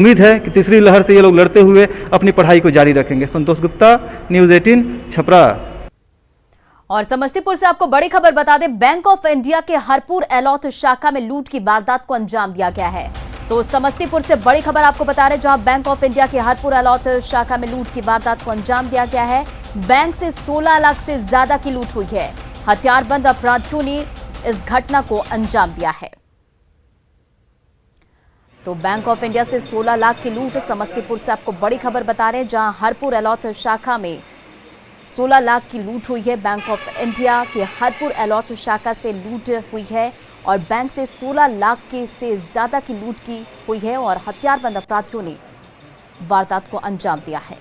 उम्मीद है कि तीसरी लहर से ये लोग लड़ते हुए अपनी पढ़ाई को जारी रखेंगे। संतोष गुप्ता, न्यूज़ 18, छपरा। और समस्तीपुर से आपको बड़ी खबर बता दें, बैंक ऑफ इंडिया के हरपुर एलौथ शाखा में लूट की वारदात को अंजाम दिया गया है। तो समस्तीपुर से बड़ी खबर आपको बता रहे, जहां बैंक ऑफ इंडिया के हरपुर एलौथ शाखा में लूट की वारदात को अंजाम दिया गया है। बैंक से 16 लाख से ज्यादा की लूट हुई है। हथियारबंद अपराधियों ने इस घटना को अंजाम दिया है। तो बैंक ऑफ इंडिया से 16 लाख की लूट, समस्तीपुर से आपको बड़ी खबर बता रहे हैं, जहां हरपुर एलौथ शाखा में 16 लाख की लूट हुई है। बैंक ऑफ इंडिया के हरपुर एलौथ शाखा से लूट हुई है और बैंक से 16 लाख के से ज्यादा की लूट की हुई है और हथियारबंद अपराधियों ने वारदात को अंजाम दिया है।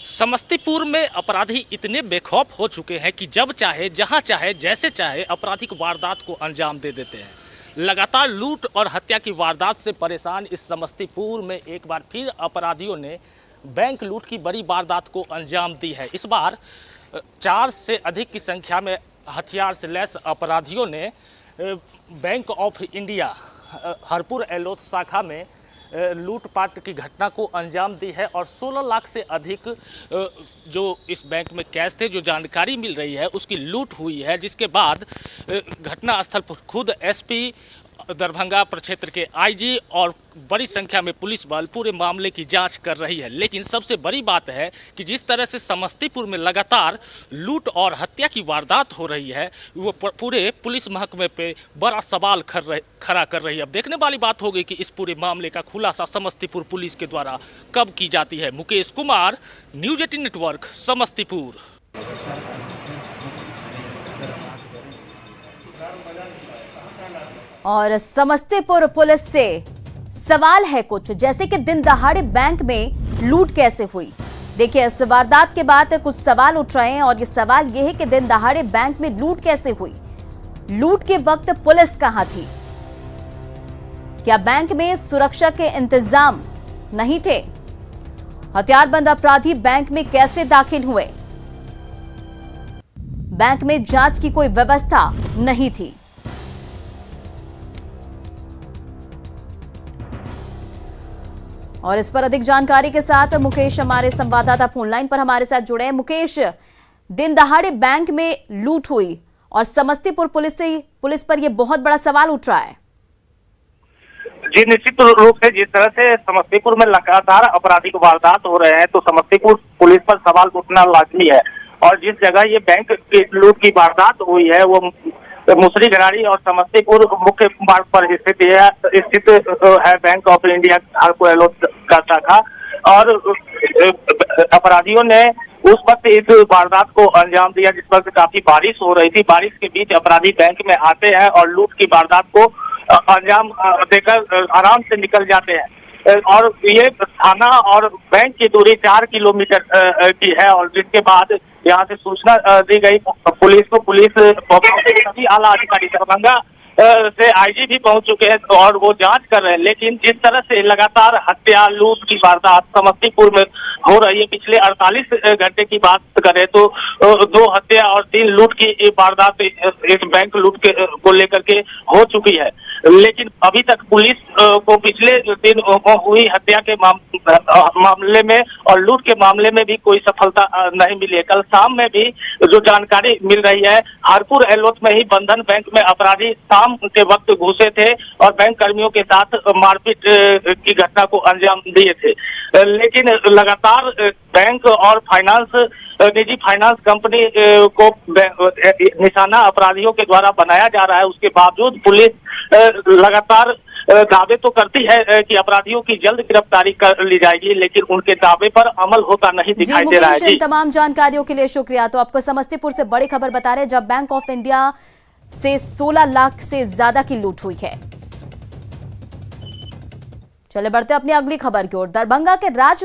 समस्तीपुर में अपराधी इतने बेखौफ हो चुके हैं कि जब चाहे, जहां चाहे, जैसे चाहे आपराधिक वारदात को अंजाम दे देते हैं। लगातार लूट और हत्या की वारदात से परेशान इस समस्तीपुर में एक बार फिर अपराधियों ने बैंक लूट की बड़ी वारदात को अंजाम दी है। इस बार 4 से अधिक की संख्या में हथियार से लैस अपराधियों ने bank of India Harpur Elauth शाखा में लूटपाट की घटना को अंजाम दी है और 16 लाख से अधिक जो इस बैंक में कैश थे, जो जानकारी मिल रही है उसकी लूट हुई है। जिसके बाद घटना स्थल पर खुद एसपी दरभंगा प्रक्षेत्र के आईजी और बड़ी संख्या में पुलिस बल पूरे मामले की जांच कर रही है। लेकिन सबसे बड़ी बात है कि जिस तरह से समस्तीपुर में लगातार लूट और हत्या की वारदात हो रही है, वो पूरे पुलिस महकमे पे बड़ा सवाल खड़ा कर रही है। अब देखने वाली बात होगी कि इस पूरे मामले का खुलासा समस्तीपुर पुलिस के द्वारा कब की जाती है। Mukesh Kumar, news 18 network, Samastipur. और समस्तीपुर पुलिस से सवाल है कुछ, जैसे कि दिन दहाड़े बैंक में लूट कैसे हुई। देखिए, इस वारदात के बाद कुछ सवाल उठ रहे हैं और ये सवाल ये है कि दिन दहाड़े बैंक में लूट कैसे हुई। लूट के वक्त पुलिस कहां थी? क्या बैंक में सुरक्षा के इंतजाम नहीं थे? हथियारबंद अपराधी बैंक में कैसे दाखिल हुए? बैंक में जांच की कोई व्यवस्था नहीं थी। और इस पर अधिक जानकारी के साथ मुकेश, हमारे संवाददाता, फोन लाइन पर हमारे साथ जुड़े हैं। मुकेश, दिन दहाड़े बैंक में लूट हुई और समस्तीपुर पुलिस पर यह बहुत बड़ा सवाल उठ रहा है। जी, निश्चित रूप से जिस तरह से समस्तीपुर में लगातार आपराधिक वारदात हो रहे हैं, तो समस्तीपुर पुलिस पर सवाल उठना लाजमी है। और जिस जगह ये बैंक की लूट की वारदात हुई है वो मुसरी घराड़ी और समस्तीपुर मुख्य मार्ग पर स्थित है bank of India Harpur Elauth का शाखा। और अपराधियों ने उस वक्त इस वारदात को अंजाम दिया जिस वक्त काफी बारिश हो रही थी। बारिश के बीच अपराधी बैंक में आते हैं और लूट की वारदात को अंजाम देकर आराम से निकल जाते हैं। और ये थाना और बैंक की दूरी 4 किलोमीटर की है। और जिसके बाद यहाँ से सूचना दी गई पुलिस को। पुलिस सभी आला अधिकारी दरभंगा से आईजी भी पहुंच चुके हैं और वो जांच कर रहे हैं। लेकिन जिस तरह से लगातार हत्या लूट की वारदात समस्तीपुर में हो रही है, पिछले 48 घंटे की बात करें तो 2 हत्या और 3 लूट की वारदात इस बैंक लूट को लेकर के हो चुकी है। लेकिन अभी तक पुलिस को पिछले दिन हुई हत्या के मामले में और लूट के मामले में भी कोई सफलता नहीं मिली है। कल शाम में भी जो जानकारी मिल रही है, हरपुर एलौथ में ही बंधन बैंक में अपराधी शाम के वक्त घुसे थे और बैंक कर्मियों के साथ मारपीट की घटना को अंजाम दिए थे। लेकिन लगातार बैंक और निजी फाइनेंस कंपनी को निशाना अपराधियों के द्वारा बनाया जा रहा है। उसके बावजूद पुलिस लगातार दावे तो करती है कि अपराधियों की जल्द गिरफ्तारी कर ली जाएगी, लेकिन उनके दावे पर अमल होता नहीं दिखाई दे रहा है। जी, तमाम जानकारियों के लिए शुक्रिया। तो आपको समस्तीपुर से बड़ी खबर बता रहे हैं, जब बैंक ऑफ इंडिया से 16 लाख से ज्यादा की लूट हुई है। चले बढ़ते अपनी अगली खबर की ओर। दरभंगा के राज